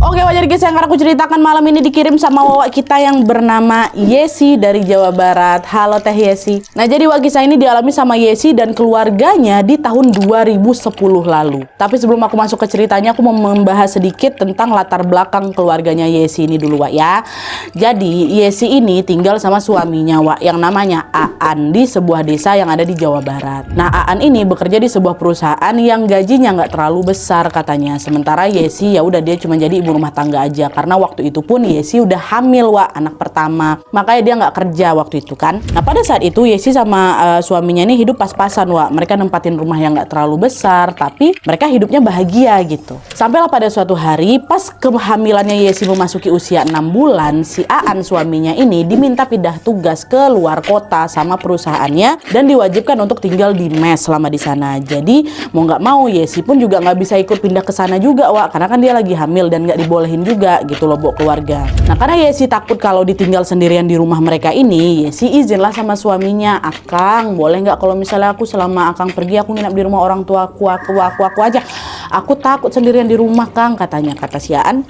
Oke, wajar guys, yang aku ceritakan malam ini dikirim sama Wawa kita yang bernama Yesi dari Jawa Barat. Halo Teh Yesi. Nah, jadi Wak kisah ini dialami sama Yesi dan keluarganya di tahun 2010 lalu. Tapi sebelum aku masuk ke ceritanya, aku mau membahas sedikit tentang latar belakang keluarganya Yesi ini dulu Wak ya. Jadi Yesi ini tinggal sama suaminya Wak yang namanya Aan di sebuah desa yang ada di Jawa Barat. Nah, Aan ini bekerja di sebuah perusahaan yang gajinya nggak terlalu besar katanya. Sementara Yesi ya udah dia cuma jadi ibu rumah tangga aja, karena waktu itu pun Yesi udah hamil Wak, anak pertama, makanya dia nggak kerja waktu itu kan. Nah, pada saat itu Yesi sama suaminya ini hidup pas-pasan Wak. Mereka nempatin rumah yang nggak terlalu besar, tapi mereka hidupnya bahagia gitu. Sampailah pada suatu hari pas kehamilannya Yesi memasuki usia 6 bulan, si Aan suaminya ini diminta pindah tugas ke luar kota sama perusahaannya dan diwajibkan untuk tinggal di mes selama di sana. Jadi mau nggak mau Yesi pun juga nggak bisa ikut pindah ke sana juga Wak, karena kan dia lagi hamil dan nggak dibolehin juga gitu loh buat keluarga. Nah, karena Yesi takut kalau ditinggal sendirian di rumah mereka ini, Yesi izinlah sama suaminya, "Akang, boleh nggak kalau misalnya aku selama Akang pergi aku nginap di rumah orang tua aku aja. Aku takut sendirian di rumah, Kang," katanya. Kata si Aan,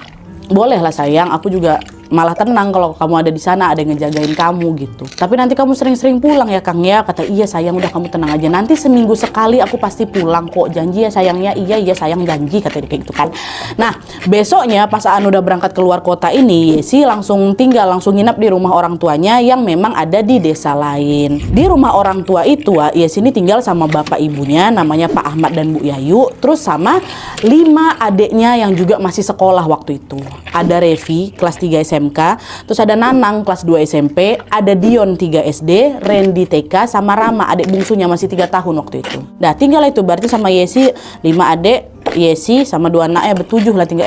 "Boleh lah sayang, aku juga malah tenang kalau kamu ada di sana, ada yang ngejagain kamu gitu. Tapi nanti kamu sering-sering pulang ya Kang ya." Kata, "Iya sayang, udah kamu tenang aja. Nanti seminggu sekali aku pasti pulang kok. Janji ya sayangnya." "Iya sayang, janji," kata dia kayak gitu kan. Nah, besoknya pas Aan udah berangkat keluar kota ini, Yesi langsung nginap di rumah orang tuanya yang memang ada di desa lain. Di rumah orang tua itu, Yesi ini tinggal sama bapak ibunya namanya Pak Ahmad dan Bu Yayu, terus sama 5 adiknya yang juga masih sekolah waktu itu. Ada Revi kelas 3 SMK, terus ada Nanang kelas 2 SMP, ada Dion 3 SD, Randy TK, sama Rama adik bungsunya masih 3 tahun waktu itu. Nah, tinggal itu berarti sama Yesi 5 adik, Yesi sama 2 anaknya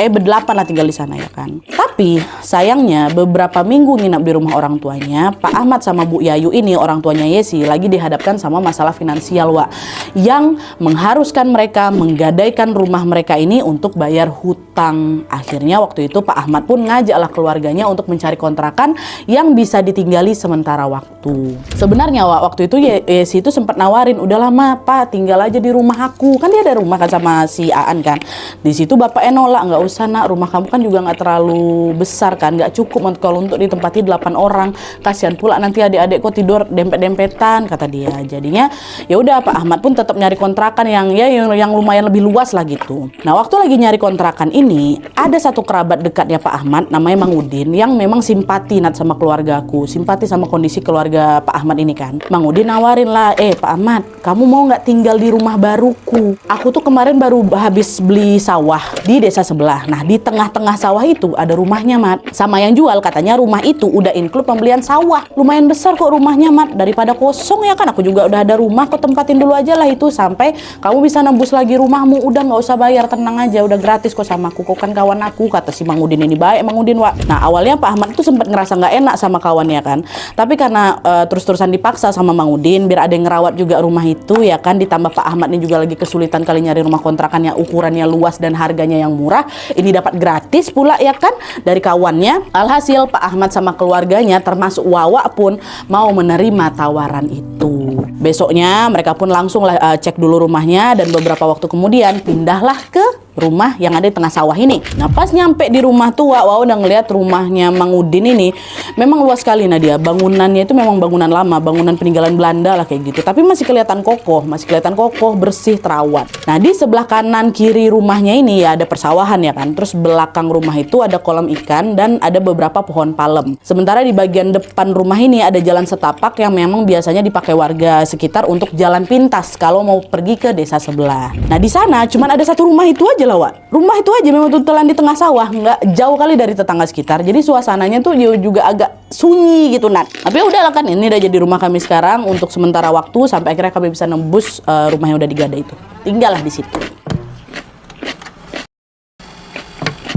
ber-8 lah tinggal di sana ya kan. Tapi sayangnya beberapa minggu nginap di rumah orang tuanya, Pak Ahmad sama Bu Yayu ini orang tuanya Yesi lagi dihadapkan sama masalah finansial Wak, yang mengharuskan mereka menggadaikan rumah mereka ini untuk bayar hutang. Akhirnya waktu itu Pak Ahmad pun ngajaklah keluarganya untuk mencari kontrakan yang bisa ditinggali sementara waktu. Sebenarnya Wak, waktu itu Yesi itu sempat nawarin, "Udah lama Pak, tinggal aja di rumah aku." Kan dia ada rumah kan sama si Aan kan. Di situ bapaknya nolak, "Nggak usah nak, rumah kamu kan juga nggak terlalu besar kan, nggak cukup kalau untuk ditempati 8 orang. Kasihan pula nanti adik-adik kok tidur dempet-dempetan," kata dia. Jadinya ya udah Pak Ahmad pun tetap nyari kontrakan yang lumayan lebih luas lah gitu. Nah, waktu lagi nyari kontrakan ini ada satu kerabat dekatnya Pak Ahmad namanya Mang Udin yang memang simpati sama keluargaku, simpati sama kondisi keluarga Pak Ahmad ini kan. Mang Udin nawarin lah, "Pak Ahmad, kamu mau nggak tinggal di rumah baruku? Aku tuh kemarin baru habis beli sawah di desa sebelah. Nah, di tengah-tengah sawah itu ada rumahnya Mat. Sama yang jual katanya rumah itu udah include pembelian sawah. Lumayan besar kok rumahnya Mat, daripada kosong ya kan. Aku juga udah ada rumah, kok tempatin dulu aja lah itu sampai kamu bisa nembus lagi rumahmu. Udah nggak usah bayar, tenang aja, udah gratis kok sama aku. Kok kan kawan aku," kata si Mang Udin ini. Baik Mang Udin Wak. Nah, awalnya Pak Ahmad itu sempat ngerasa nggak enak sama kawannya kan. Tapi karena terus-terusan dipaksa sama Mang Udin biar ada yang ngerawat juga rumah itu ya kan, ditambah Pak Ahmad ini juga lagi kesulitan kali nyari rumah kontrakan yang ukurannya luas dan harganya yang murah, ini dapat gratis pula ya kan dari kawannya. Alhasil Pak Ahmad sama keluarganya termasuk Wawa pun mau menerima tawaran itu. Besoknya mereka pun langsung cek dulu rumahnya dan beberapa waktu kemudian pindahlah ke rumah yang ada di tengah sawah ini. Nah, pas nyampe di rumah tuh Wawa udah ngeliat rumahnya Mang Udin ini memang luas sekali. Nah, dia bangunannya itu memang bangunan lama, bangunan peninggalan Belanda lah kayak gitu. Tapi masih kelihatan kokoh, bersih, terawat. Nah, di sebelah kanan kiri rumahnya ini ya ada persawahan ya kan. Terus belakang rumah itu ada kolam ikan dan ada beberapa pohon palem. Sementara di bagian depan rumah ini ada jalan setapak yang memang biasanya dipakai warga sekitar untuk jalan pintas kalau mau pergi ke desa sebelah. Nah, di sana cuman ada satu rumah itu aja lah Wak. Rumah itu aja memang tutelan di tengah sawah, nggak jauh kali dari tetangga sekitar. Jadi suasananya tuh juga agak sunyi gitu Nat. Tapi udahlah kan, ini udah jadi rumah kami sekarang untuk sementara waktu sampai akhirnya kami bisa nembus rumah yang udah digadai itu. Tinggallah di situ.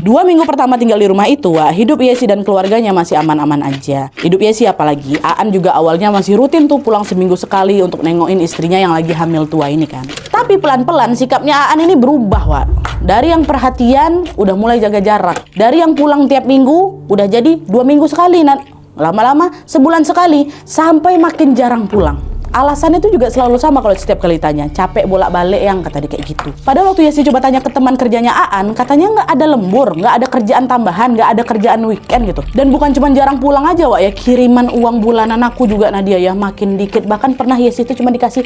2 minggu pertama tinggal di rumah itu, hidup Yesi dan keluarganya masih aman-aman aja. Hidup Yesi apalagi, Aan juga awalnya masih rutin tuh pulang seminggu sekali untuk nengokin istrinya yang lagi hamil tua ini kan. Tapi pelan-pelan sikapnya Aan ini berubah, Wak. Dari yang perhatian, udah mulai jaga jarak. Dari yang pulang tiap minggu, udah jadi 2 minggu sekali, Nat. Lama-lama sebulan sekali, sampai makin jarang pulang. Alasannya tuh juga selalu sama kalau setiap kali tanya, capek bolak-balik yang kata dia kayak gitu. Padahal waktu Yesi coba tanya ke teman kerjanya Aan, katanya nggak ada lembur, nggak ada kerjaan tambahan, nggak ada kerjaan weekend gitu. Dan bukan cuma jarang pulang aja Wak ya, kiriman uang bulanan aku juga Nadia ya makin dikit. Bahkan pernah Yesi itu cuma dikasih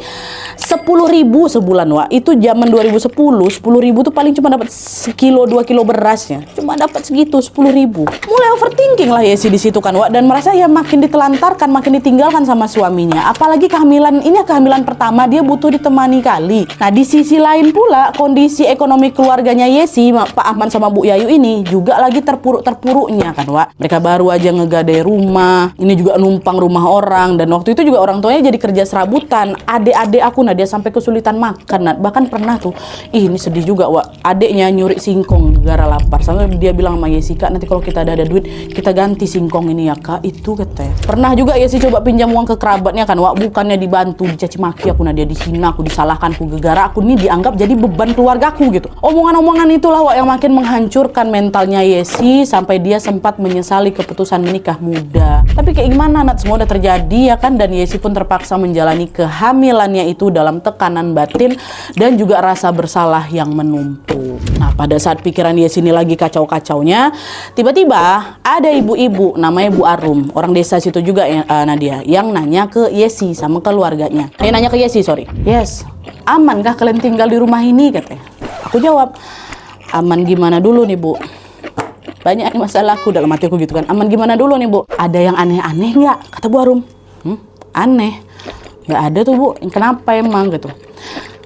10.000 sebulan Wak. Itu zaman 2010, 10.000 tuh paling cuma dapat sekilo 2 kilo berasnya. Cuma dapat segitu 10.000. Mulai overthinking lah Yesi di situ kan Wak, dan merasa ya makin ditelantarkan, makin ditinggalkan sama suaminya. Apalagi kehamilan ini kehamilan pertama, dia butuh ditemani kali. Nah di sisi lain pula kondisi ekonomi keluarganya Yesi, Pak Ahmad sama Bu Yayu ini juga lagi terpuruk-terpuruknya kan Wak. Mereka baru aja ngegadai rumah, ini juga numpang rumah orang, dan waktu itu juga orang tuanya jadi kerja serabutan. Adik-adik aku dia sampai kesulitan makan. Bahkan pernah tuh, ini sedih juga Wak, adiknya nyuri singkong gara lapar. Sampai dia bilang sama Yesi, Kak nanti kalau kita ada duit kita ganti singkong ini ya Kak, itu katanya. Pernah juga Yesi coba pinjam uang ke kerabatnya kan Wak, bukannya dibantu, dicaci maki aku, dia dihina aku, disalahkan aku, gegara aku nih dianggap jadi beban keluargaku gitu. Omongan-omongan itulah Wak yang makin menghancurkan mentalnya Yesi sampai dia sempat menyesali keputusan menikah muda. Tapi kayak gimana semua udah terjadi ya kan, dan Yesi pun terpaksa menjalani kehamilannya itu dalam tekanan batin dan juga rasa bersalah yang menumpuk. Nah pada saat pikiran Yesi ini lagi kacau-kacaunya, tiba-tiba ada ibu-ibu namanya Bu Arum, orang desa situ juga Nadia, yang nanya ke Yesi sama keluarganya. Nanya ke Yesi, sorry. Yes, aman kah kalian tinggal di rumah ini katanya. Aku jawab, aman gimana dulu nih Bu? Banyak masalahku dalam hati aku gitu kan. Aman gimana dulu nih Bu? Ada yang aneh-aneh nggak? Kata Bu Arum. Aneh? Nggak ada tuh Bu. Kenapa emang gitu?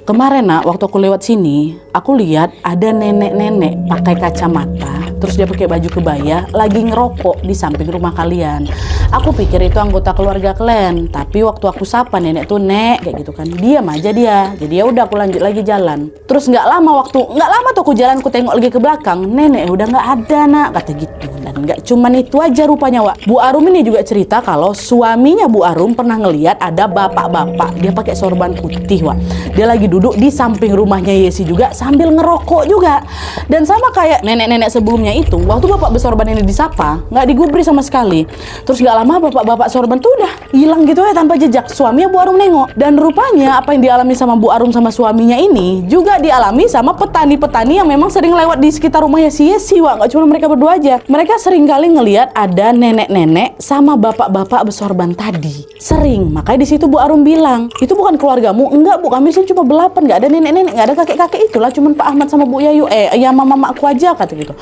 Kemarin waktu aku lewat sini, aku lihat ada nenek-nenek pakai kacamata, terus dia pakai baju kebaya, lagi ngerokok di samping rumah kalian. Aku pikir itu anggota keluarga kalian, tapi waktu aku sapa nenek tuh, Nek, kayak gitu kan, diam aja dia. Jadi ya udah aku lanjut lagi jalan. Terus nggak lama tuh aku jalan, aku tengok lagi ke belakang, nenek udah nggak ada Nak, kata gitu. Dan nggak cuman itu aja rupanya Wak. Bu Arum ini juga cerita kalau suaminya Bu Arum pernah ngelihat ada bapak-bapak, dia pakai sorban putih Wak. Dia lagi duduk di samping rumahnya Yesi juga sambil ngerokok juga. Dan sama kayak nenek-nenek sebelumnya itu, waktu bapak bersorban ini disapa, nggak digubris sama sekali. Terus nggak lama bapak-bapak sorban tuh udah hilang gitu ya tanpa jejak. Suaminya Bu Arum nengok, dan rupanya apa yang dialami sama Bu Arum sama suaminya ini juga dialami sama petani-petani yang memang sering lewat di sekitar rumah Yesi Wak. Nggak cuma mereka berdua aja, mereka sering kali ngelihat ada nenek-nenek sama bapak-bapak bersorban tadi. Sering, makanya di situ Bu Arum bilang, itu bukan keluargamu? Enggak Bu, kami sini cuma belapan, nggak ada nenek-nenek, nggak ada kakek-kakek, itulah cuman Pak Ahmad sama Bu Yayu, ya mama aku aja, kata gitu.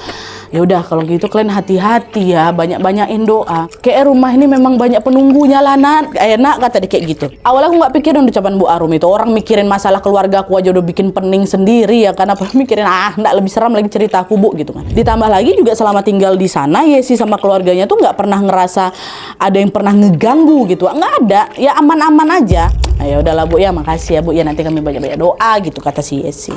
Ya udah kalau gitu kalian hati-hati ya, banyak-banyakin doa. Kayak rumah ini memang banyak penunggunya lah Nak, kata dia kayak gitu. Awalnya aku nggak pikirin ucapan Bu Arum itu, orang mikirin masalah keluarga aku aja udah bikin pening sendiri ya, karena mikirin nggak lebih seram lagi cerita aku Bu gitu kan. Ditambah lagi juga selama tinggal di sana Yesi sama keluarganya tuh nggak pernah ngerasa ada yang pernah ngeganggu gitu, nggak ada, ya aman-aman aja. Ya udahlah Bu ya, makasih ya Bu ya, nanti kami banyak-banyak doa gitu, kata si Yesi.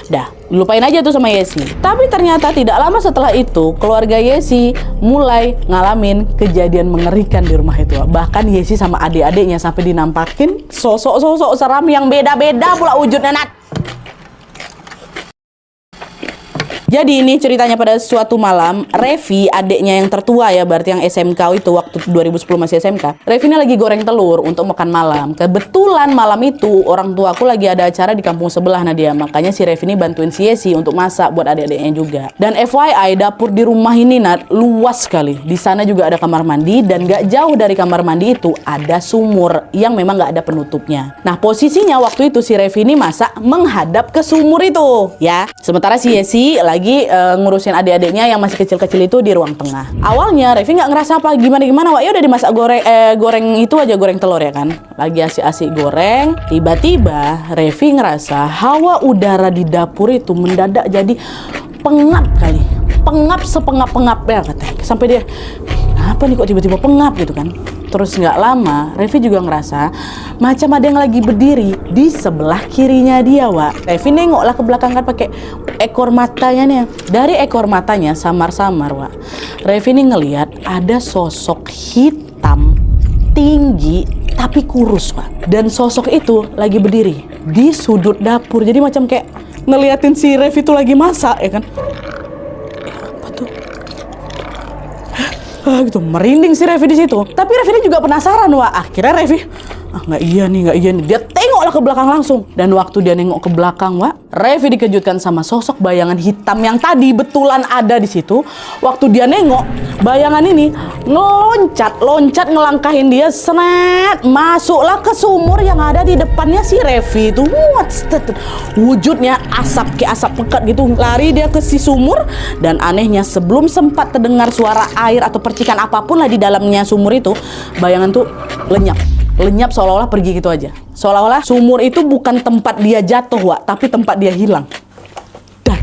Dah, lupain aja tuh sama Yesi. Tapi ternyata tidak lama setelah itu keluarga Yesi mulai ngalamin kejadian mengerikan di rumah itu. Bahkan Yesi sama adik-adiknya sampai dinampakin sosok-sosok seram yang beda-beda pula wujudnya Nat. Jadi ini ceritanya pada suatu malam, Revi, adiknya yang tertua ya, berarti yang SMK itu waktu 2010 masih SMK. Revi ini lagi goreng telur untuk makan malam. Kebetulan malam itu orang tua aku lagi ada acara di kampung sebelah Nadia. Makanya si Revi ini bantuin si Yesi untuk masak buat adik-adiknya juga. Dan FYI, dapur di rumah ini Nat luas sekali. Di sana juga ada kamar mandi, dan gak jauh dari kamar mandi itu ada sumur yang memang gak ada penutupnya. Nah posisinya waktu itu si Revi ini masak menghadap ke sumur itu ya. Sementara si Yesi lagi ngurusin adik-adiknya yang masih kecil-kecil itu di ruang tengah. Awalnya Revi nggak ngerasa apa gimana-gimana, Wak, ya udah dimasak goreng itu aja, goreng telur ya kan. Lagi asik-asik goreng, tiba-tiba Revi ngerasa hawa udara di dapur itu mendadak jadi pengap kali. Pengap sepengap-pengapnya katanya. Sampai dia, kenapa nih kok tiba-tiba pengap gitu kan. Terus nggak lama, Revi juga ngerasa macam ada yang lagi berdiri di sebelah kirinya dia, Wak. Revi nengoklah ke belakang kan pakai ekor matanya nih. Dari ekor matanya samar-samar, Wak, Revi nih ngelihat ada sosok hitam tinggi tapi kurus, Wak. Dan sosok itu lagi berdiri di sudut dapur. Jadi macam kayak ngeliatin si Revi itu lagi masak ya kan. Gitu merinding si Revi di situ. Tapi Revi ini juga penasaran, Wak. Akhirnya Revi Nggak iya nih. Dia tengoklah ke belakang langsung. Dan waktu dia nengok ke belakang, Wak, Revi dikejutkan sama sosok bayangan hitam yang tadi betulan ada di situ. Waktu dia nengok, bayangan ini loncat ngelangkahin dia, senet, masuklah ke sumur yang ada di depannya si Revi itu. Wujudnya asap, kayak asap pekat gitu. Lari dia ke si sumur, dan anehnya sebelum sempat terdengar suara air atau percikan apapun lah di dalamnya sumur itu, bayangan tuh lenyap seolah-olah pergi gitu aja. Seolah-olah sumur itu bukan tempat dia jatuh, Wak, tapi tempat dia hilang. Dan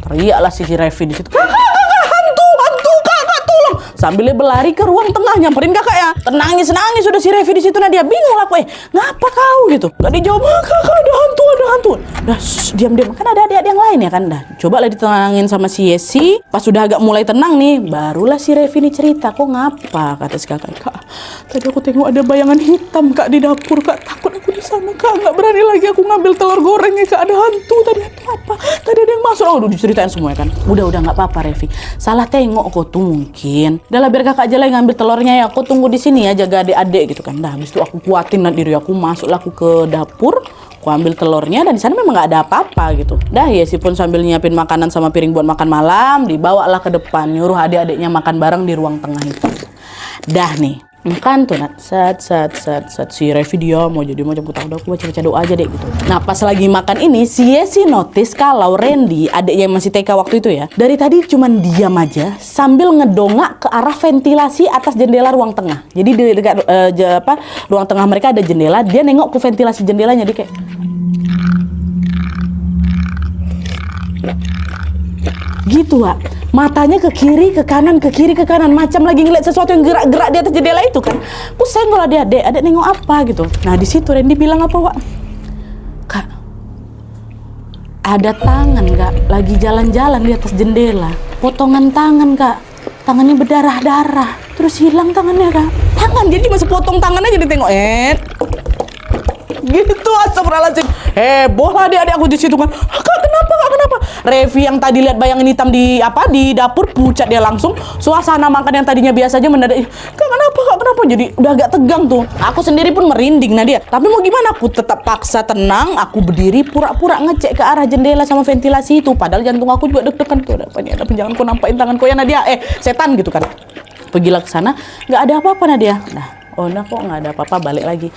teriaklah si Revi di situ. Hantu, kakak tolong. Sambil dia berlari ke ruang tengah nyamperin kakaknya. Nangis sudah si Revi di situ. Nah dia bingung lah, ngapa kau gitu? Gak dijawab, kakak ada hantu. Dah, diam. Kan ada adik yang lain ya kan. Dah, coba lah ditenangin sama si Yesi. Pas sudah agak mulai tenang nih, barulah si Revi ini cerita. Kok ngapa? Kata si kakak. Kak, tadi aku tengok ada bayangan hitam, Kak, di dapur, Kak. Takut aku di sana, Kak. Nggak berani lagi aku ngambil telur gorengnya, Kak. Ada hantu tadi. Hantu apa? Tadi ada yang masuk. Udah diceritain semua ya kan. Udah nggak apa-apa, Revi. Salah tengok kok tuh mungkin. Udah lah, biar kakak aja lah yang ngambil telurnya ya. Aku tunggu di sini ya, jaga adik-adik gitu kan. Dah, habis itu aku kuatin diri aku, masuklah aku ke dapur. Aku ambil telurnya, dan di sana memang nggak ada apa-apa gitu. Dah, Yesi pun sambil nyiapin makanan sama piring buat makan malam, dibawalah ke depan, nyuruh adik-adiknya makan bareng di ruang tengah itu. Dah nih, makan tuh Nat, set si Revi dia mau putar, udah aku baca doa aja deh gitu. Nah pas lagi makan ini, si Yesi notice kalau Randy, adiknya yang masih TK waktu itu ya, dari tadi cuman diam aja sambil ngedongak ke arah ventilasi atas jendela ruang tengah. Jadi di dekat ruang tengah mereka ada jendela, dia nengok ke ventilasi jendelanya, dia kayak gitu, Wak. Matanya ke kiri, ke kanan, macam lagi ngeliat sesuatu yang gerak-gerak di atas jendela itu kan. Aku senggol adik nengok apa gitu. Nah di situ Randy bilang apa, Wak? Kak, ada tangan, Kak, lagi jalan-jalan di atas jendela. Potongan tangan, Kak. Tangannya berdarah-darah. Terus hilang tangannya, Kak. Jadi masih potong tangannya jadi tengok. Gitu, astagfirullahaladzim. Heboh lah adik-adik aku di situ kan. Kak, kenapa? Revi yang tadi lihat bayangan hitam di dapur, pucat dia langsung. Suasana makan yang tadinya biasa aja mendadak. Kak, kenapa? Jadi udah agak tegang tuh. Aku sendiri pun merinding Nadia. Tapi mau gimana? Aku tetap paksa tenang. Aku berdiri pura-pura ngecek ke arah jendela sama ventilasi itu. Padahal jantung aku juga deg-degan tuh. Ada jangan kau nampain tangan kau ya Nadia. Setan gitu kan. Pergilah ke sana. Nggak ada apa-apa Nadia. Nah kok nggak ada apa-apa, balik lagi.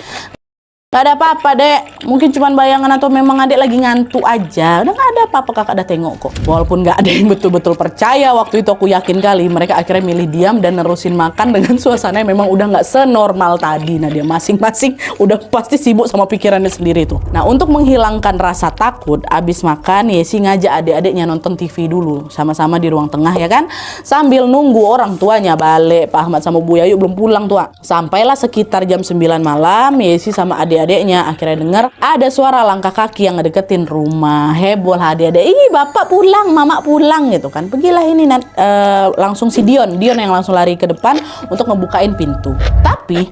Gak ada apa-apa, Dek. Mungkin cuma bayangan atau memang adik lagi ngantuk aja. Udah gak ada apa-apa, kakak udah tengok kok. Walaupun gak ada yang betul-betul percaya, waktu itu aku yakin kali mereka akhirnya milih diam dan nerusin makan dengan suasana yang memang udah gak senormal tadi. Nah dia masing-masing udah pasti sibuk sama pikirannya sendiri tuh. Nah untuk menghilangkan rasa takut, abis makan Yesi ngajak adik-adiknya nonton TV dulu. Sama-sama di ruang tengah ya kan. Sambil nunggu orang tuanya balik. Pak Ahmad sama Bu Yayu belum pulang tuh. Sampailah sekitar jam 9 malam, Yesi sama adik-adiknya akhirnya dengar ada suara langkah kaki yang ngedeketin rumah. Heboh lah adik-adik, ih bapak pulang, mama pulang gitu kan. Pergilah ini langsung si Dion yang langsung lari ke depan untuk ngebukain pintu. Tapi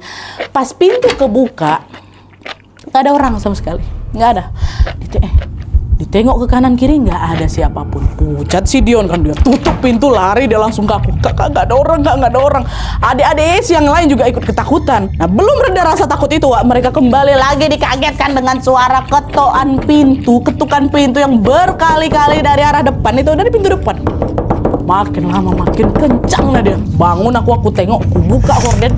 pas pintu kebuka nggak ada orang sama sekali, nggak ada. Ditengok ke kanan kiri nggak ada siapapun. Pucat si Dion kan, dia tutup pintu, lari dia langsung ke aku. Kakak nggak ada orang. Adik-adik yang lain juga ikut ketakutan. Nah belum reda rasa takut itu, Wak, mereka kembali lagi dikagetkan dengan suara ketukan pintu yang berkali-kali dari arah depan itu, dari pintu depan. Makin lama makin kencang lah dia. Bangun aku tengok, aku buka horden,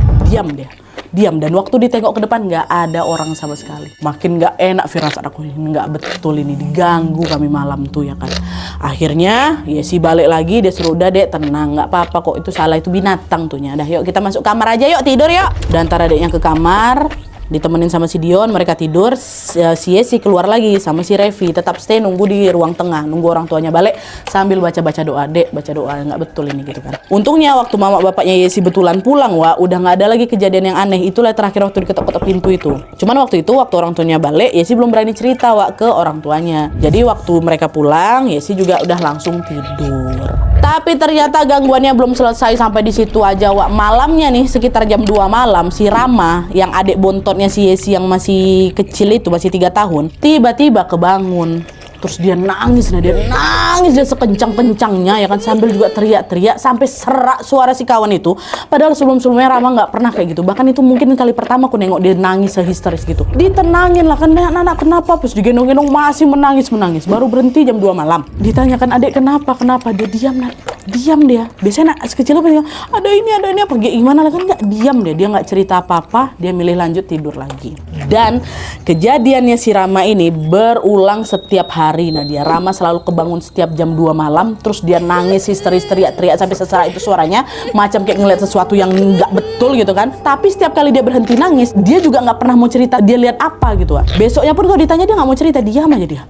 diam, dan waktu ditengok ke depan nggak ada orang sama sekali. Makin nggak enak firasat aku, nggak betul ini, diganggu kami malam tuh ya kan. Akhirnya Yesi balik lagi, dia suruh udah Dek tenang, nggak apa-apa kok, itu salah, itu binatang tuhnya. Dah yuk kita masuk kamar aja, yuk tidur yuk. Dan antara adiknya ke kamar, ditemenin sama si Dion, mereka tidur. Si Yesi keluar lagi sama si Revi, tetap stay nunggu di ruang tengah, nunggu orang tuanya balik sambil baca-baca doa. Dek, baca doa, nggak betul ini gitu kan. Untungnya waktu mama bapaknya Yesi betulan pulang, Wak, udah nggak ada lagi kejadian yang aneh. Itulah terakhir waktu diketok-ketok pintu itu. Cuman waktu orang tuanya balik, Yesi belum berani cerita, Wak, ke orang tuanya. Jadi waktu mereka pulang, Yesi juga udah langsung tidur. Tapi ternyata gangguannya belum selesai sampai di situ aja, Wak. Malamnya nih sekitar jam 2 malam, si Rama yang adik bontotnya si Yesi yang masih kecil itu, masih 3 tahun, tiba-tiba kebangun. Terus dia nangis, dia sekencang-kencangnya ya kan, sambil juga teriak-teriak sampai serak suara si kawan itu. Padahal sebelum-sebelumnya Rama nggak pernah kayak gitu. Bahkan itu mungkin kali pertama aku nengok dia nangis sehisteris gitu. Ditenangin lah kan, anak kenapa? Terus digendong-gendong masih menangis. Baru berhenti jam 2 malam. Ditanyakan, adek kenapa? Dia diam dia. Biasanya anak kecil apa ya? Ada ini apa gimana lah kan, nggak diam dia nggak cerita apa-apa, dia milih lanjut tidur lagi. Dan kejadiannya si Rama ini berulang setiap hari. Nadia, Rama selalu kebangun setiap jam 2 malam, terus dia nangis histeris, teriak-teriak sampai seserak itu suaranya, macam kayak ngeliat sesuatu yang nggak betul gitu kan. Tapi setiap kali dia berhenti nangis, dia juga nggak pernah mau cerita dia lihat apa gitu. Besoknya pun kalau ditanya dia nggak mau cerita, diam aja dia.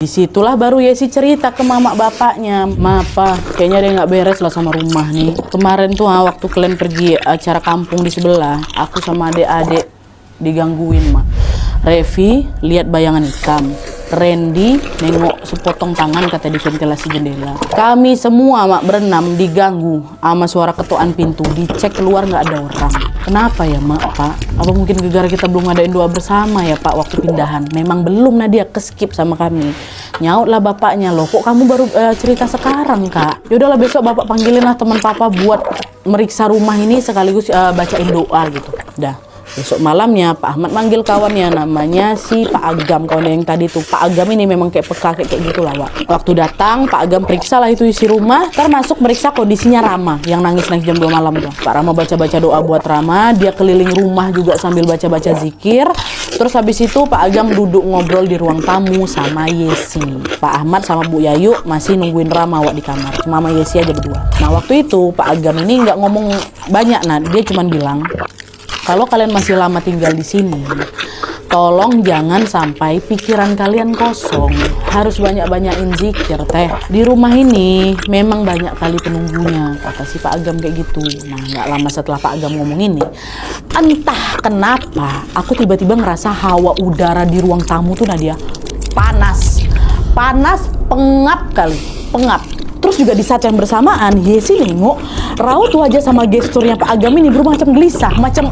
Disitulah baru Yesi cerita ke mama bapaknya, "Ma, kayaknya dia nggak beres lah sama rumah nih. Kemarin tuh waktu kalian pergi acara kampung di sebelah, aku sama adik-adik digangguin, Ma. Revi lihat bayangan hitam. Randy nengok sepotong tangan kata di ventilasi jendela. Kami semua, Mak, berenam diganggu sama suara ketukan pintu. Dicek keluar nggak ada orang. Kenapa ya, Mak, Pak? Apa mungkin gara-gara kita belum ngadain doa bersama ya, Pak, waktu pindahan? Memang belum, Nadia, keskip sama kami." Nyautlah bapaknya, "Loh, kok kamu baru cerita sekarang, Kak? Yaudahlah, besok bapak panggilin lah teman papa buat meriksa rumah ini sekaligus bacain doa gitu." Dah. Besok malamnya Pak Ahmad manggil kawannya, namanya si Pak Agam, kawan yang tadi tuh. Pak Agam ini memang kayak peka kayak gitu lah, Wak. Waktu datang Pak Agam periksa lah itu isi rumah, termasuk meriksa kondisinya Rama yang nangis-nangis jam 2 malam tuh. Pak Rama baca-baca doa buat Rama, dia keliling rumah juga sambil baca-baca zikir. Terus habis itu Pak Agam duduk ngobrol di ruang tamu sama Yesi. Pak Ahmad sama Bu Yayu masih nungguin Rama, Wak, di kamar. Cuma sama Yesi aja berdua. Nah, waktu itu Pak Agam ini nggak ngomong banyak, nah dia cuma bilang, "Kalau kalian masih lama tinggal di sini, tolong jangan sampai pikiran kalian kosong. Harus banyak-banyakin zikir, Teh. Di rumah ini memang banyak kali penunggunya," kata si Pak Agam kayak gitu. Nah, nggak lama setelah Pak Agam ngomong ini, entah kenapa aku tiba-tiba ngerasa hawa udara di ruang tamu tuh, Nadia, panas, pengap. Terus juga di saat yang bersamaan, Yesi nengok raut wajah sama gesturnya Pak Agam ini berubah macam gelisah, macam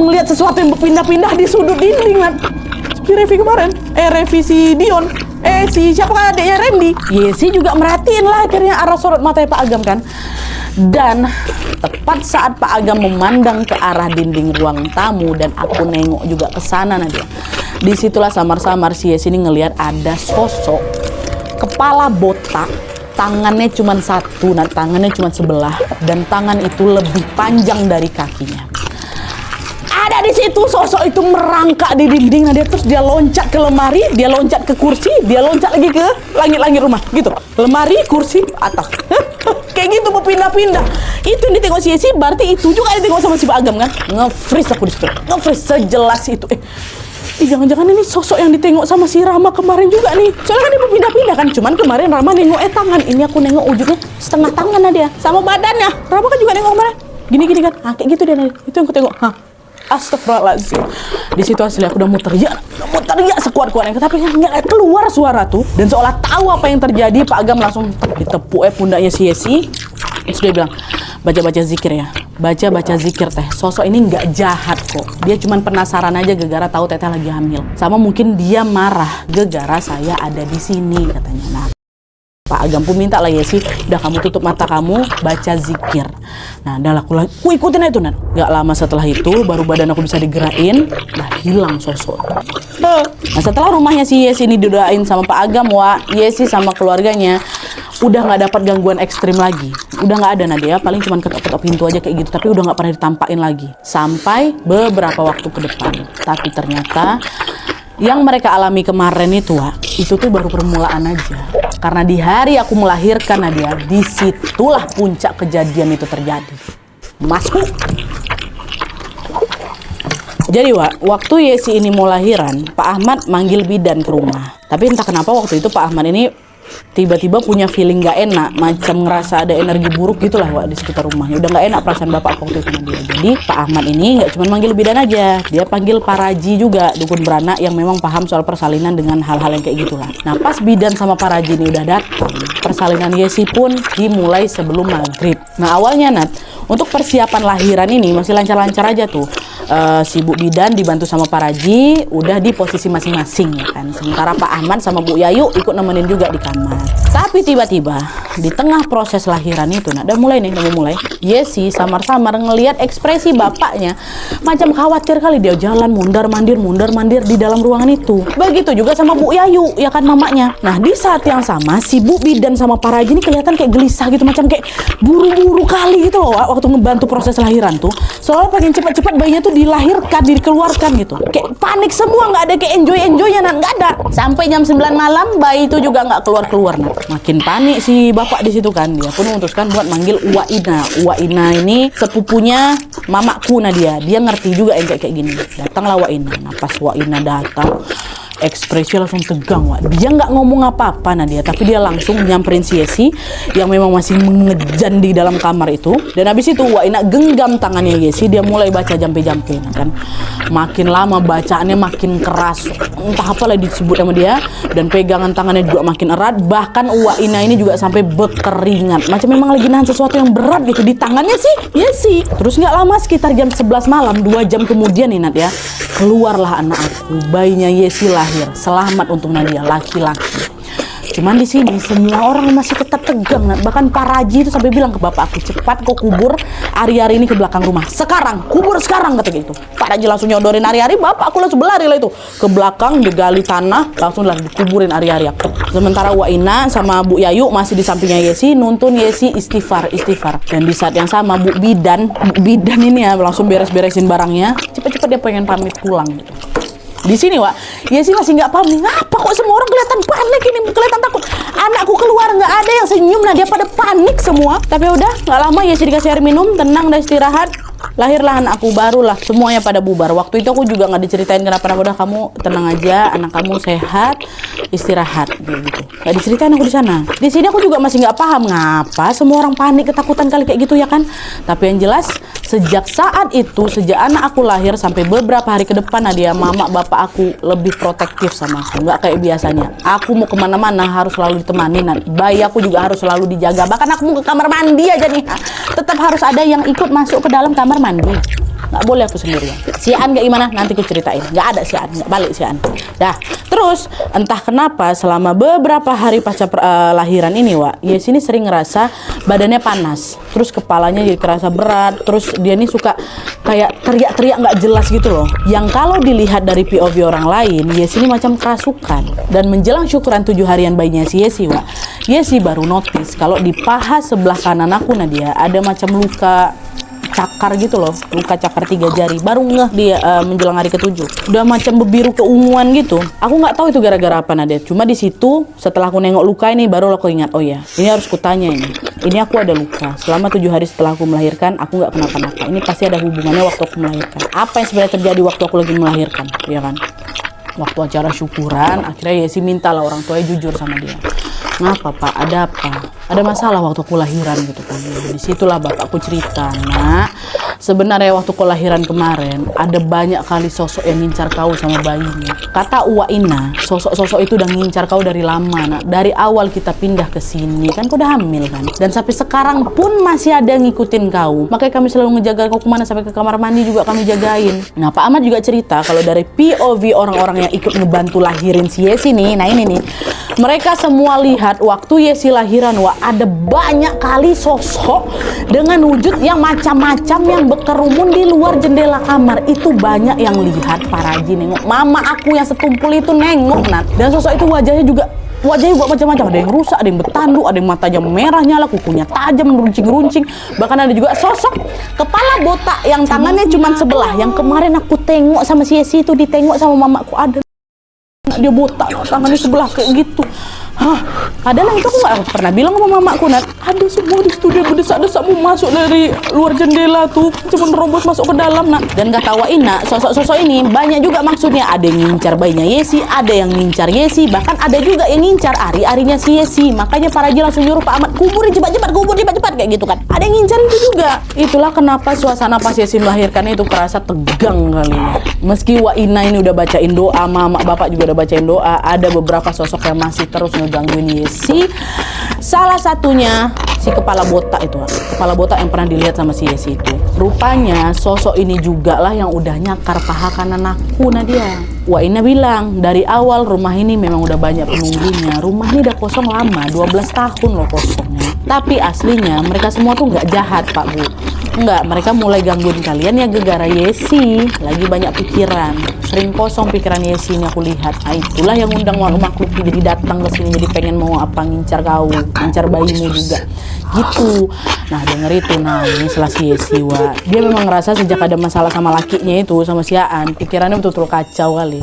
ngelihat sesuatu yang berpindah-pindah di sudut dinding kan. Si Revi kemarin, Revi si Dion, si siapa kan adiknya Randy. Yesi juga merhatiin lah akhirnya arah sorot matanya Pak Agam kan. Dan tepat saat Pak Agam memandang ke arah dinding ruang tamu dan aku nengok juga ke sana, Nadia. Disitulah samar-samar si Yesi ini ngelihat ada sosok kepala botak, tangannya cuma satu, nah tangannya cuma sebelah, dan tangan itu lebih panjang dari kakinya. Ada di situ sosok itu merangkak di dinding, nah dia terus dia loncat ke lemari, dia loncat ke kursi, dia loncat lagi ke langit-langit rumah, gitu. Lemari, kursi, atas. Kayak gitu berpindah-pindah. Itu yang ditengok si Yesi, berarti itu juga yang ditengok sama si Pak Agam kan? Nge-freeze aku di situ, nge-freeze sejelas itu. Jangan-jangan ini sosok yang ditengok sama si Rama kemarin juga nih. Soalnya kan dia berpindah-pindah kan. Cuman kemarin Rama nengok tangan. Ini aku nengok wujudnya setengah tangan dia. Sama badannya. Rama kan juga nengok kemarin. Gini-gini kan. Kayak gitu dia. Itu yang aku tengok. Astagfirullahaladzim. Di situ asli aku udah mau teriak sekuat-kuatnya. Tapi kan nggak keluar suara tuh. Dan seolah tahu apa yang terjadi, Pak Agam langsung ditepuk pundaknya si Yesi. Terus dia bilang, "Baca-baca zikir ya. Baca-baca zikir, Teh. Sosok ini nggak jahat kok. Dia cuma penasaran aja gara-gara tahu Teteh lagi hamil. Sama mungkin dia marah gara-gara saya ada di sini," katanya. Nah, Pak Agam pun minta lah Yesi, "Udah kamu tutup mata kamu, baca zikir." Nah, udah aku ikutin aja tuh, Nan. Gak lama setelah itu, baru badan aku bisa digerakin, udah hilang sosok. Nah, setelah rumahnya si Yesi ini didoain sama Pak Agam, Yesi sama keluarganya udah nggak dapat gangguan ekstrim lagi. Udah nggak ada, Nadia, paling cuma ketok-ketok pintu aja kayak gitu, tapi udah nggak pernah ditampakin lagi sampai beberapa waktu ke depan. Tapi ternyata yang mereka alami kemarin itu tuh baru permulaan aja. Karena di hari aku melahirkan, Nadia, disitulah puncak kejadian itu terjadi. Masuk. Jadi waktu Yesi ini mau lahiran, Pak Ahmad manggil bidan ke rumah. Tapi entah kenapa waktu itu Pak Ahmad ini tiba-tiba punya feeling gak enak, macam ngerasa ada energi buruk gitulah di sekitar rumahnya. Udah gak enak perasaan bapak waktu itu sama dia. Jadi Pak Ahmad ini gak cuma manggil bidan aja, dia panggil Paraji juga, dukun beranak yang memang paham soal persalinan dengan hal-hal yang kayak gitulah. Nah, pas bidan sama Paraji ini udah datang, persalinan Yesi pun dimulai sebelum maghrib. Nah, awalnya untuk persiapan lahiran ini masih lancar-lancar aja tuh. si Bu Bidan dibantu sama Pak Raji udah di posisi masing-masing ya kan. Sementara Pak Ahmad sama Bu Yayu ikut nemenin juga di kamar. Tapi tiba-tiba di tengah proses lahiran itu, udah mulai Yesi samar-samar ngelihat ekspresi bapaknya macam khawatir kali, dia jalan mundar-mandir di dalam ruangan itu. Begitu juga sama Bu Yayu ya kan, mamanya. Nah di saat yang sama si Bu Bidan sama Pak Raji ini kelihatan kayak gelisah gitu, macam kayak buru-buru kali gitu loh waktu ngebantu proses lahiran tuh. Soalnya pengen cepat-cepat bayinya tuh dilahirkan, dikeluarkan gitu. Kayak panik semua, nggak ada kayak enjoy-enjoynya, nggak ada. Sampai jam 9 malam bayi itu juga nggak keluar-keluar. Makin panik si bapak di situ kan, dia pun memutuskan buat manggil Uwa Ina. Uwa Ina ini sepupunya mamaku Nadia. Dia ngerti juga yang kayak gini. Datanglah Uwa Ina. Nah pas Uwa Ina datang, ekspresinya langsung tegang, Wak. Dia nggak ngomong apa-apa Nadia, tapi dia langsung nyamperin si Yesi yang memang masih mengejan di dalam kamar itu. Dan habis itu Wak Ina genggam tangannya Yesi, dia mulai baca jampe-jampe kan. Makin lama bacaannya makin keras, entah apa lah disebut sama dia, dan pegangan tangannya juga makin erat. Bahkan Wak Ina ini juga sampai berkeringat, macam memang lagi nahan sesuatu yang berat gitu di tangannya sih Yesi. Terus nggak lama, sekitar jam 11 malam, 2 jam kemudian nih Nat ya, keluarlah anak aku, bayinya Yesi lahir. Selamat untuk Nadia, laki-laki. Cuman di sini semua orang masih tetap tegang. Bahkan Pak Raji itu sampai bilang ke bapak aku, cepat kau kubur Ari-Ari ini ke belakang rumah. Sekarang, kubur sekarang, kata gitu. Pak Raji langsung nyodorin Ari-Ari, bapak aku langsung berlari lah itu ke belakang, digali tanah, langsung lah dikuburin Ari-Ari aku. Sementara Wak Ina sama Bu Yayu masih di sampingnya Yesi, nuntun Yesi istighfar. Dan di saat yang sama Bu Bidan ini ya langsung beres-beresin barangnya. Cepet-cepet dia pengen pamit pulang gitu. Di sini Wak, Yesi masih nggak paham nih, ngapa kok semua orang kelihatan panik ini, kelihatan takut. Anakku keluar nggak ada yang senyum, nah dia pada panik semua. Tapi udah nggak lama Yesi dikasih air minum, tenang dan istirahat. Lahirlah anakku, barulah semuanya pada bubar. Waktu itu aku juga nggak diceritain kenapa-napa, udah kamu tenang aja, anak kamu sehat, istirahat gitu. Nggak diceritain aku di sana. Di sini aku juga masih nggak paham ngapa semua orang panik, ketakutan kali kayak gitu ya kan. Tapi yang jelas sejak saat itu, sejak anak aku lahir sampai beberapa hari ke depan, Nadia, mama bapak aku lebih protektif sama aku, nggak kayak biasanya. Aku mau kemana-mana harus selalu ditemani, bayi aku juga harus selalu dijaga. Bahkan aku mau ke kamar mandi aja nih, tetap harus ada yang ikut masuk ke dalam kamar mandi. Nggak boleh aku sendirian. Si An kayak gimana? Nanti aku ceritain. Nggak ada si An, nggak balik si An. Dah, terus entah kenapa selama beberapa hari pasca lahiran ini, Wak, Yesi ini sering ngerasa badannya panas. Terus kepalanya jadi terasa berat. Terus dia ini suka kayak teriak-teriak nggak jelas gitu loh. Yang kalau dilihat dari POV orang lain, Yesi ini macam kerasukan. Dan menjelang syukuran 7 harian bayinya si Yesi, Wak, Yesi baru notice kalau di paha sebelah kanan aku Nadia ada macam luka cakar gitu loh, luka cakar 3 jari. Baru ngeh dia menjelang hari ke-7 udah macam berbiru keunguan gitu. Aku nggak tahu itu gara-gara apa Nadia. Cuma di situ setelah aku nengok luka ini baru aku ingat, oh ya ini harus kutanya ini aku ada luka selama 7 hari setelah aku melahirkan, aku nggak kenapa-napa. Ini pasti ada hubungannya waktu aku melahirkan. Apa yang sebenarnya terjadi waktu aku lagi melahirkan, ya kan? Waktu acara syukuran akhirnya Yesi minta lah orang tuanya jujur sama dia. Ngapa Pak? Ada apa? Ada masalah waktu aku lahiran gitu kan. Disitulah bapakku cerita, nak, sebenarnya waktu kau lahiran kemarin ada banyak kali sosok yang ngincar kau sama bayinya. Kata Uwa Ina, sosok-sosok itu udah ngincar kau dari lama, nak. Dari awal kita pindah ke sini kan kau udah hamil kan. Dan sampai sekarang pun masih ada yang ngikutin kau. Makanya kami selalu ngejaga kau kemana, sampai ke kamar mandi juga kami jagain. Nah Pak Ahmad juga cerita kalau dari POV orang-orang yang ikut ngebantu lahirin si Yesi nih, nah ini nih, mereka semua lihat waktu Yesi lahiran, wah ada banyak kali sosok dengan wujud yang macam-macam yang berkerumun di luar jendela kamar. Itu banyak yang lihat. Pak Raji nengok, mama aku yang setumpul itu nengok, Nat. Dan sosok itu wajahnya juga macam-macam. Ada yang rusak, ada yang bertanduk, ada yang matanya merah nyala, kukunya tajam, meruncing-runcing. Bahkan ada juga sosok kepala botak yang tangannya cuma sebelah. Yang kemarin aku tengok sama si Yesi itu, ditengok sama mamaku, ada dia botak, tangannya sebelah kayak gitu. Hah, padahal itu aku nggak pernah bilang sama mamaku, Nat. Ada semua di studio berdesak-desak mau masuk dari luar jendela tuh, cuma nerobos masuk ke dalam, Nak. Dan kata Wak Ina, sosok-sosok ini banyak juga maksudnya. Ada yang ngincar bayinya Yesi, ada yang ngincar Yesi, bahkan ada juga yang ngincar ari-arinya si Yesi. Makanya para Raji langsung nyuruh Pak Ahmad, kuburin cepat-cepat, kubur cepat-cepat kayak gitu kan. Ada yang ngincar itu juga. Itulah kenapa suasana pas Yesi melahirkan itu kerasa tegang kali. Meski Wak Ina ini udah bacain doa, mama bapak juga udah bacain doa, ada beberapa sosok yang masih terus ngegangguin Yesi. Salah satunya si kepala botak itu, Wak. Kepala botak yang pernah dilihat sama si Yesi itu. Rupanya sosok ini juga lah yang udah nyakar paha kanan aku, Nadia. Wak Ina bilang, dari awal rumah ini memang udah banyak penunggunya. Rumah ini udah kosong lama, 12 tahun loh kosongnya. Tapi aslinya mereka semua tuh nggak jahat, Pak Bu. Enggak, mereka mulai gangguin kalian ya gara-gara Yesi. Lagi banyak pikiran. Sering kosong pikiran Yesi ini aku lihat. Nah, itulah yang undang makhluk jadi datang ke sini, jadi pengen mau apa, ngincar kau, ngincar bayimu juga. Gitu. Nah, denger itu, nah ini setelah si Yesi, Wak. Dia memang ngerasa sejak ada masalah sama lakinya itu, sama si Aan, pikirannya betul-betul kacau kali.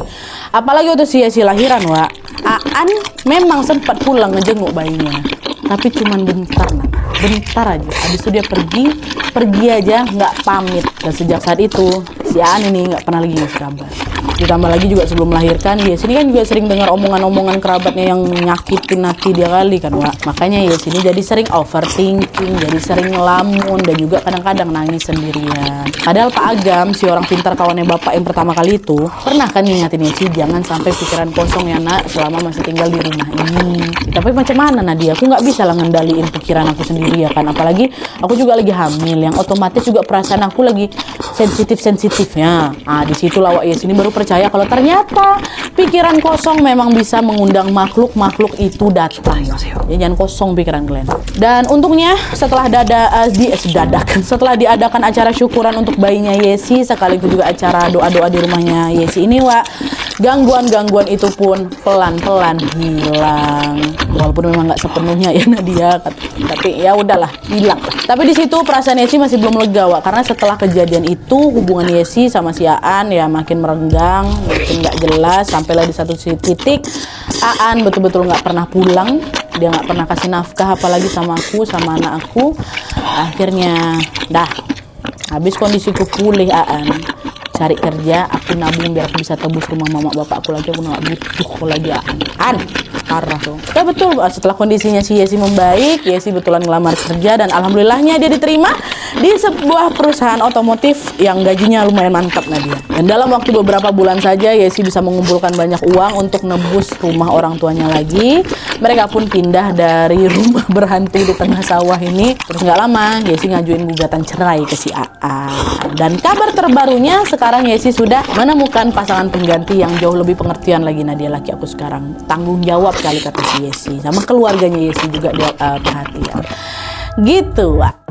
Apalagi waktu si Yesi lahiran, Wak. Aan memang sempat pulang ngejenguk bayinya. Tapi cuman bentar, nah. Bentar aja. Habis itu dia pergi aja, nggak pamit. Dan sejak saat itu, si Aan ini nggak pernah lagi ngasih kabar. Ditambah lagi juga sebelum melahirkan, Yes ini kan juga sering dengar omongan-omongan kerabatnya yang nyakitin hati dia kali kan, Wak. Makanya Yes ini jadi sering overthinking, jadi sering ngelamun, dan juga kadang-kadang nangis sendirian. Padahal Pak Agam, si orang pintar kawannya bapak yang pertama kali itu, pernah kan ngingatin Yes jangan sampai pikiran kosong ya nak, selama masih tinggal di rumah ini. Tapi macam mana Nadia, aku nggak bisa lah ngendaliin pikiran aku sendiri ya kan. Apalagi aku juga lagi hamil, yang otomatis juga perasaan aku lagi sensitif-sensitifnya. Nah, disitulah Wak Yes ini baru percaya kalau ternyata pikiran kosong memang bisa mengundang makhluk-makhluk itu datang. Ya, jangan kosong pikiran kalian. Dan untungnya setelah setelah diadakan acara syukuran untuk bayinya Yesi, sekaligus juga acara doa-doa di rumahnya Yesi ini, Wak, gangguan-gangguan itu pun pelan-pelan hilang. Walaupun memang nggak sepenuhnya ya Nadia, tapi ya udahlah, hilang. Tapi di situ perasaan Yesi masih belum lega, Wak, karena setelah kejadian itu hubungan Yesi sama si Aan ya makin merenggang, makin nggak jelas, sampailah di satu titik Aan betul-betul nggak pernah pulang, dia nggak pernah kasih nafkah apalagi sama aku, sama anak aku. Akhirnya dah habis kondisiku pulih, Aan cari kerja, aku nabung biar aku bisa tebus rumah mama bapakku lagi. Aku nggak butuh lagi Aan parah tuh. Ya betul, setelah kondisinya si Yesi membaik, Yesi betulan ngelamar kerja dan alhamdulillahnya dia diterima di sebuah perusahaan otomotif yang gajinya lumayan mantap, Nadia. Dan dalam waktu beberapa bulan saja Yesi bisa mengumpulkan banyak uang untuk nebus rumah orang tuanya lagi. Mereka pun pindah dari rumah berhantu di tengah sawah ini. Terus nggak lama Yesi ngajuin gugatan cerai ke si AA. Dan kabar terbarunya sekarang Yesi sudah menemukan pasangan pengganti yang jauh lebih pengertian lagi, Nadia, laki aku sekarang. Tanggung jawab kali kata si Yesi, sama keluarganya Yesi juga dia perhatian. Gitu, Wak.